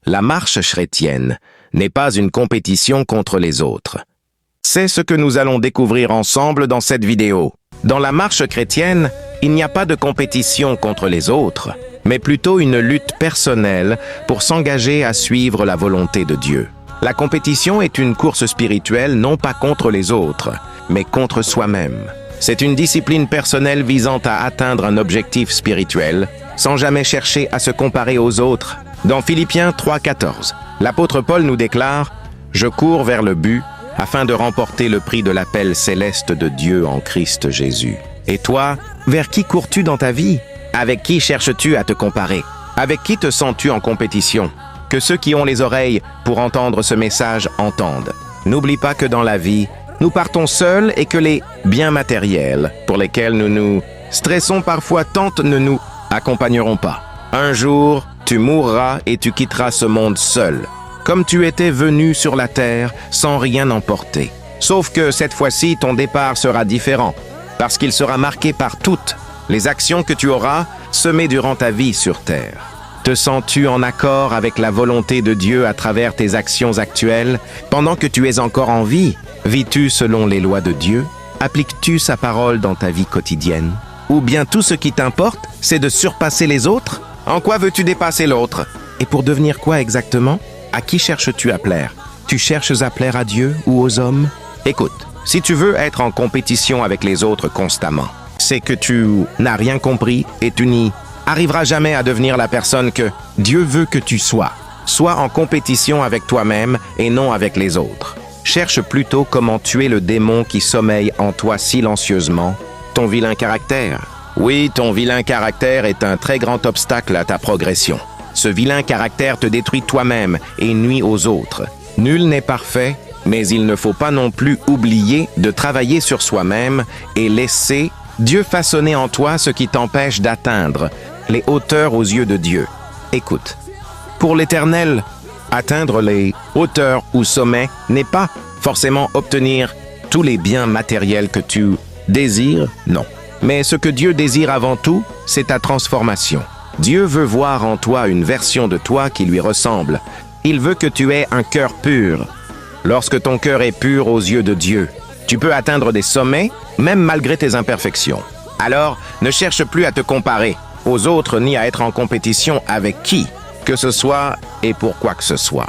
La marche chrétienne n'est pas une compétition contre les autres. C'est ce que nous allons découvrir ensemble dans cette vidéo. Dans la marche chrétienne, il n'y a pas de compétition contre les autres, mais plutôt une lutte personnelle pour s'engager à suivre la volonté de Dieu. La compétition est une course spirituelle non pas contre les autres, mais contre soi-même. C'est une discipline personnelle visant à atteindre un objectif spirituel, sans jamais chercher à se comparer aux autres. Dans Philippiens 3,14, l'apôtre Paul nous déclare « Je cours vers le but afin de remporter le prix de l'appel céleste de Dieu en Christ Jésus. » Et toi, vers qui cours-tu dans ta vie? Avec qui cherches-tu à te comparer? Avec qui te sens-tu en compétition? Que ceux qui ont les oreilles pour entendre ce message entendent. N'oublie pas que dans la vie, nous partons seuls et que les biens matériels pour lesquels nous nous stressons parfois tant ne nous accompagneront pas. Un jour, tu mourras et tu quitteras ce monde seul, comme tu étais venu sur la terre sans rien emporter. Sauf que cette fois-ci, ton départ sera différent, parce qu'il sera marqué par toutes les actions que tu auras semées durant ta vie sur terre. Te sens-tu en accord avec la volonté de Dieu à travers tes actions actuelles pendant que tu es encore en vie? Vis-tu selon les lois de Dieu? Appliques-tu sa parole dans ta vie quotidienne? Ou bien tout ce qui t'importe, c'est de surpasser les autres? En quoi veux-tu dépasser l'autre? Et pour devenir quoi exactement? À qui cherches-tu à plaire? Tu cherches à plaire à Dieu ou aux hommes? Écoute, si tu veux être en compétition avec les autres constamment, c'est que tu n'as rien compris et tu n'y arriveras jamais à devenir la personne que Dieu veut que tu sois. Sois en compétition avec toi-même et non avec les autres. Cherche plutôt comment tuer le démon qui sommeille en toi silencieusement, ton vilain caractère. Oui, ton vilain caractère est un très grand obstacle à ta progression. Ce vilain caractère te détruit toi-même et nuit aux autres. Nul n'est parfait, mais il ne faut pas non plus oublier de travailler sur soi-même et laisser Dieu façonner en toi ce qui t'empêche d'atteindre les hauteurs aux yeux de Dieu. Écoute, pour l'Éternel, atteindre les hauteurs ou sommets n'est pas forcément obtenir tous les biens matériels que tu désires, non. Mais ce que Dieu désire avant tout, c'est ta transformation. Dieu veut voir en toi une version de toi qui lui ressemble. Il veut que tu aies un cœur pur. Lorsque ton cœur est pur aux yeux de Dieu, tu peux atteindre des sommets, même malgré tes imperfections. Alors, ne cherche plus à te comparer aux autres ni à être en compétition avec qui que ce soit et pour quoi que ce soit.